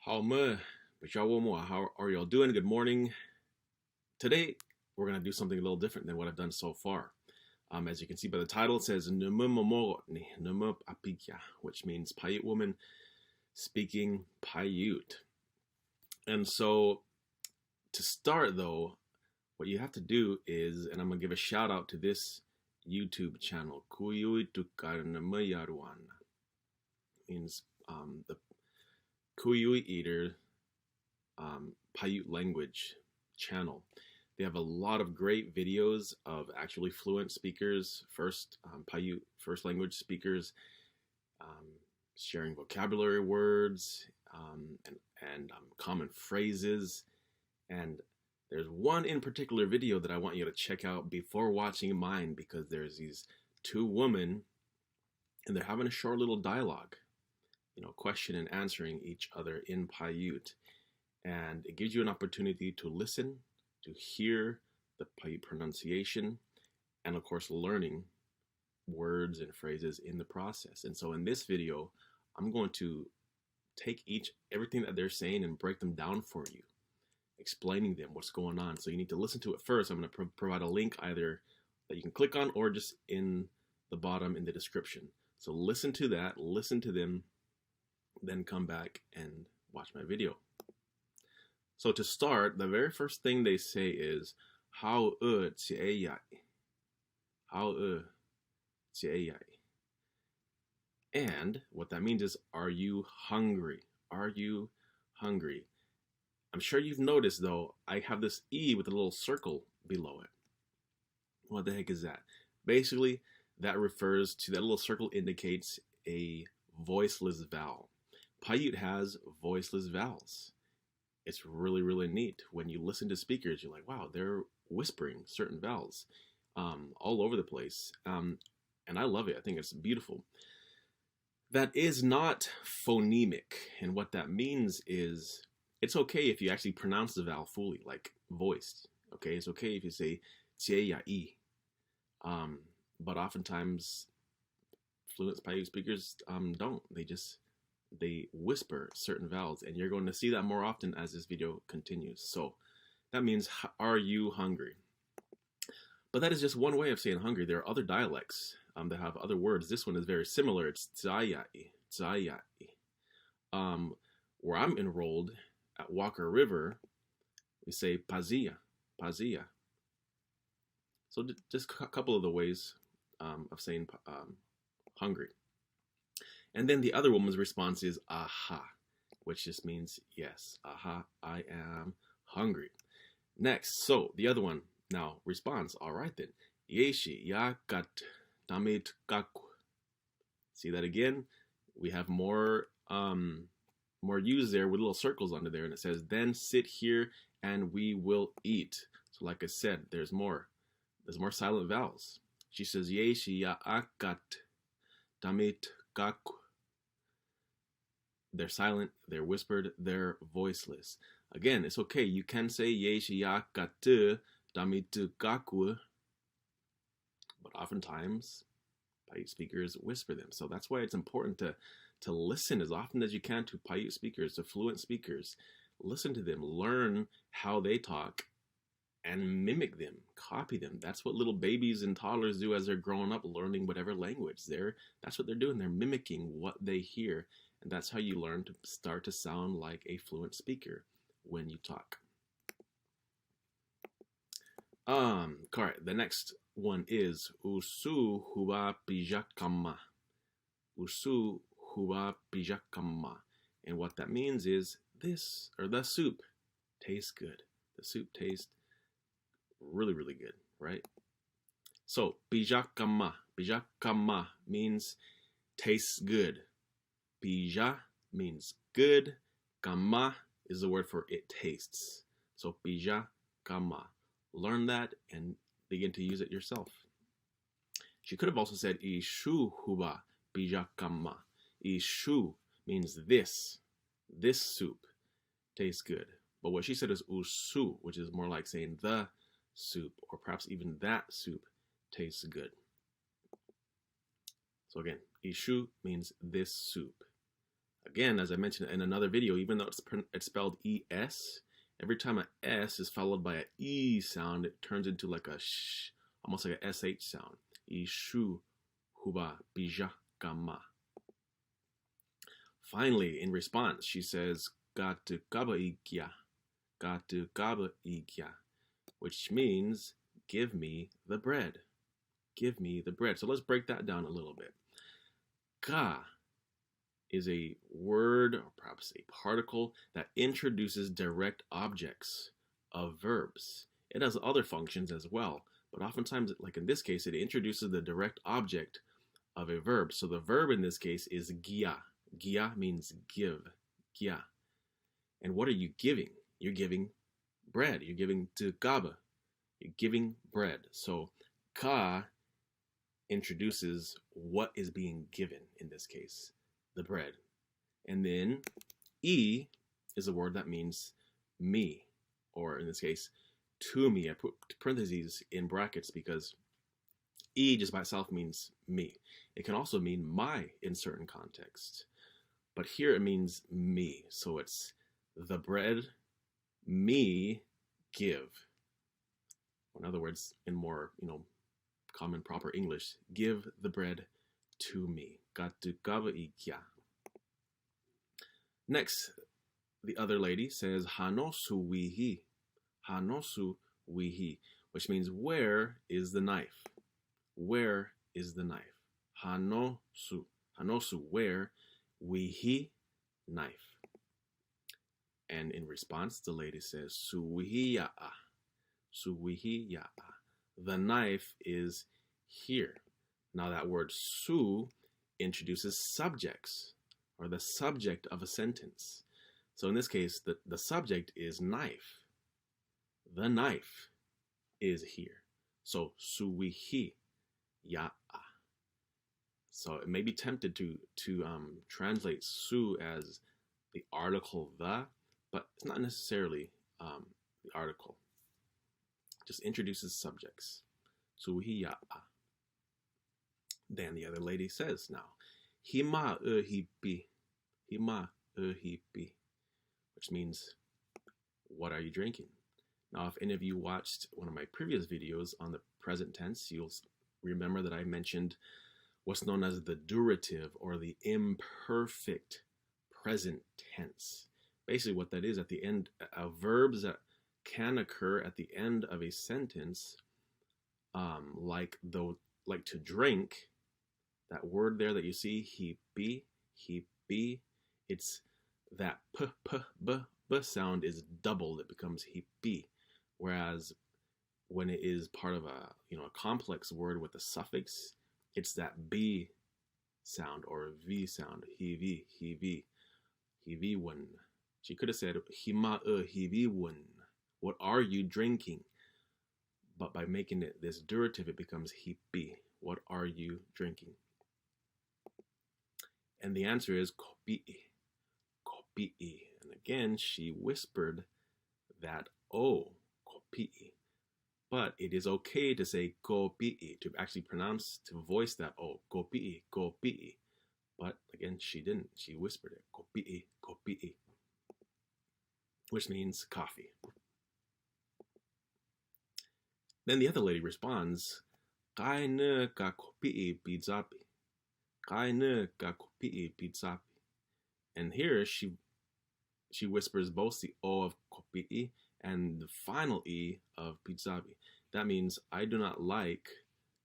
How are y'all doing? Good morning. Today, we're going to do something a little different than what I've done so far. As you can see by the title, it says Numu Apikya, which means Paiute woman speaking Paiute. And so, to start though, what you have to do is, and I'm going to give a shout out to this YouTube channel, Kuyui Tukarnamayaruan, means the Kuyui Eater Paiute language channel. They have a lot of great videos of actually fluent speakers, Paiute first language speakers, sharing vocabulary words and common phrases. And there's one in particular video that I want you to check out before watching mine, because there's these two women and they're having a short little dialogue, question and answering each other in Paiute. And it gives you an opportunity to listen, to hear the Paiute pronunciation, and of course learning words and phrases in the process. And so in this video, I'm going to take everything that they're saying and break them down for you, explaining them what's going on. So you need to listen to it first. I'm going to provide a link either that you can click on or just in the bottom in the description. So listen to that, listen to them, then come back and watch my video. So to start, the very first thing they say is how tsieyai. How tsieyai. And what that means is, are you hungry? Are you hungry? I'm sure you've noticed though, I have this E with a little circle below it. What the heck is that? Basically, that refers to, that little circle indicates a voiceless vowel. Paiute has voiceless vowels. It's really, really neat. When you listen to speakers, you're like, wow, they're whispering certain vowels all over the place. And I love it. I think it's beautiful. That is not phonemic. And what that means is, it's okay if you actually pronounce the vowel fully, like voiced. Okay, it's okay if you say tsieyai. But oftentimes, fluent Paiute speakers don't. They whisper certain vowels, and you're going to see that more often as this video continues. So that means, are you hungry? But that is just one way of saying hungry. There are other dialects that have other words. This one is very similar. It's tsayai. Where I'm enrolled at Walker River, we say pazia. So just a couple of the ways of saying hungry. And then the other woman's response is aha, which just means yes. Aha, I am hungry. Next, so the other one now responds, all right then. Yeshi yakat damit kaku. See that again? We have more U's there with little circles under there, and it says, then sit here and we will eat. So like I said, there's more silent vowels. She says yeshi yakat damit kaku. They're silent, they're whispered, they're voiceless. Again, it's okay. You can say yeshi yakatu damitu kaku, but oftentimes Paiute speakers whisper them. So that's why it's important to listen as often as you can to Paiute speakers, to fluent speakers. Listen to them, learn how they talk, and mimic them, copy them. That's what little babies and toddlers do as they're growing up, learning whatever language. That's what they're doing. They're mimicking what they hear. And that's how you learn to start to sound like a fluent speaker when you talk. Correct. The next one is usu huwa pijakama. Usu huwa pijakama. And what that means is this, or the soup tastes good. The soup tastes really, really good, right? So pijakama means tastes good. Pija means good. Kama is the word for it tastes. So pija kama. Learn that and begin to use it yourself. She could have also said ishu huba pija kama. Ishu means this soup tastes good. But what she said is usu, which is more like saying the soup, or perhaps even that soup tastes good. So again, ishu means this soup. Again, as I mentioned in another video, even though it's spelled es, every time an s is followed by an e sound, it turns into like a sh, almost like a sh sound. Ishu huba bija kama. Finally, in response, she says gatu kaba ikya, gatu kaba ikya, which means give me the bread. Give me the bread. So let's break that down a little bit. Ka is a word or perhaps a particle that introduces direct objects of verbs. It has other functions as well, but oftentimes, like in this case, it introduces the direct object of a verb. So the verb in this case is gia. Gia means give. Gia. And what are you giving? You're giving bread. You're giving to gaba. You're giving bread. So ka introduces what is being given in this case, the bread. And then e is a word that means me, or in this case, to me. I put parentheses in brackets because e just by itself means me. It can also mean my in certain contexts. But here it means me. So it's the bread me give. In other words, in more, common proper English, give the bread to me. Gatu gaba ikya. Next, the other lady says hanosu wihi. Hanosu wihi, which means where is the knife? Where is the knife? Hanosu. Hanosu, where? Wihi, knife. And in response, the lady says suwihi ya'a. Suwihi ya'a. The knife is here. Now that word su introduces subjects, or the subject of a sentence. So in this case, the subject is knife. The knife is here. So suwihi ya'a. So it may be tempted to translate su as the article the, but it's not necessarily the article. It just introduces subjects. Suwihi ya'a. Then the other lady says now, hima hipi. Hima hipi. Which means, what are you drinking? Now, if any of you watched one of my previous videos on the present tense, you'll remember that I mentioned what's known as the durative, or the imperfect present tense. Basically what that is, at the end of verbs that can occur at the end of a sentence, like to drink, that word there that you see, hipi, it's that b sound is doubled, it becomes hipi. Whereas when it is part of a complex word with a suffix, it's that b sound or v sound. Hivi wun. She could have said hima hivi wun. What are you drinking? But by making it this durative, it becomes hipi. What are you drinking? And the answer is kopi'i. Kopi'i. And again, she whispered that O, kopi'i. But it is okay to say kopi'i, to actually pronounce, to voice that O, kopi'i, kopi'i. But again, she didn't. She whispered it, kopi'i, kopi'i, which means coffee. Then the other lady responds, kai ne ka kopi'i pizzapi. Kai ne ka kopi'i pizzapi. And here she whispers both the O of kopi'i and the final E of pizzapi. That means I do not like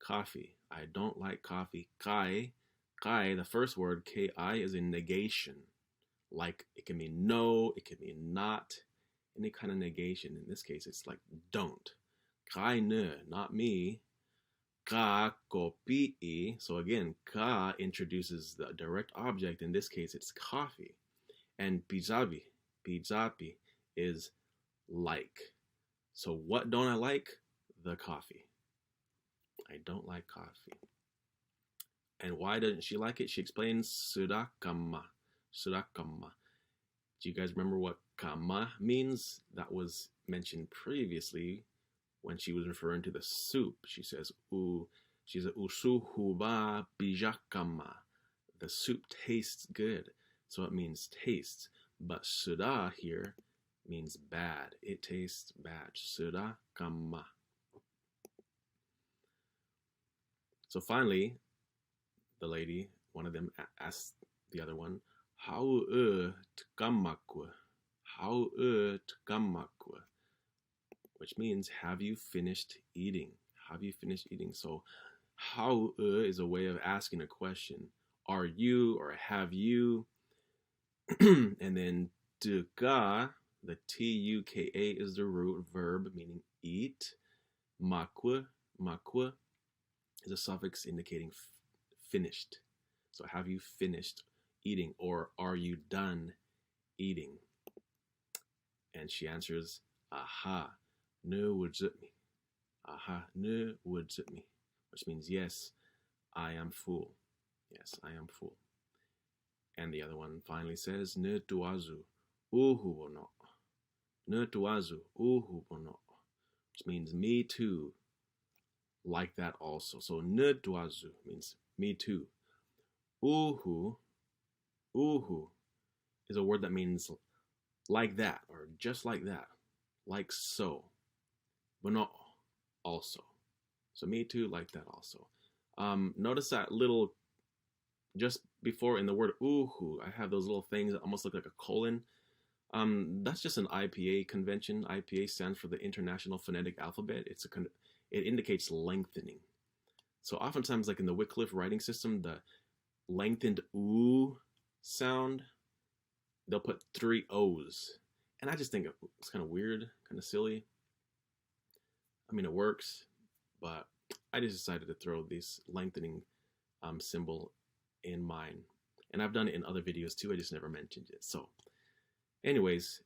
coffee. I don't like coffee. Kai, the first word, Ki, is a negation. Like, it can mean no, it can mean not, any kind of negation. In this case, it's like don't. Kai ne, not me. Ka kopi'i. So again, ka introduces the direct object. In this case, it's coffee. And pizzapi is like. So what don't I like? The coffee. I don't like coffee. And why doesn't she like it? She explains surakama. Surakama. Do you guys remember what kama means? That was mentioned previously when she was referring to the soup. She says, she's a usu huba bijakama. The soup tastes good. so it means taste. But sura here means bad. It tastes bad. Sura kama. So finally, the lady, one of them, asked the other one, how tkamakwa? How tkamakwa? Which means, have you finished eating? Have you finished eating? So how is a way of asking a question. Are you or have you? And then tuka, the T-U-K-A is the root verb meaning eat. Makwa, makwa is a suffix indicating finished. So have you finished eating, or are you done eating? And she answers, aha, ne wujutmi. Aha, ne wujutmi. Which means, yes, I am full. Yes, I am full. And the other one finally says, ne tuazu, uhu bono. Ne tuazu, uhu bono. Which means, me too, like that also. So, ne tuazu means, me too. Uhu, uhu is a word that means like that, or just like that, like so. Bono, also. So me too, like that also. Notice that little, just before in the word uhu, I have those little things that almost look like a colon. That's just an IPA convention. IPA stands for the International Phonetic Alphabet. It indicates lengthening. So oftentimes, like in the Wycliffe writing system, the lengthened oo sound, they'll put 3 O's. And I just think it's kind of weird, kind of silly. I mean, it works, but I just decided to throw this lengthening symbol in mine. And I've done it in other videos too, I just never mentioned it. So anyways,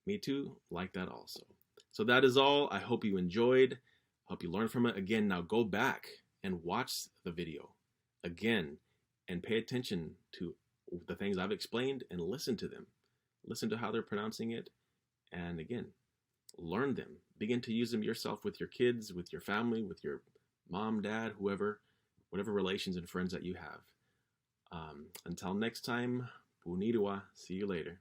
me too, like that also. So that is all. I hope you enjoyed. I hope you learned from it. Again, now go back and watch the video again and pay attention to the things I've explained and listen to them. Listen to how they're pronouncing it. And again, learn them. Begin to use them yourself with your kids, with your family, with your mom, dad, whoever, whatever relations and friends that you have. Until next time, punirua. See you later.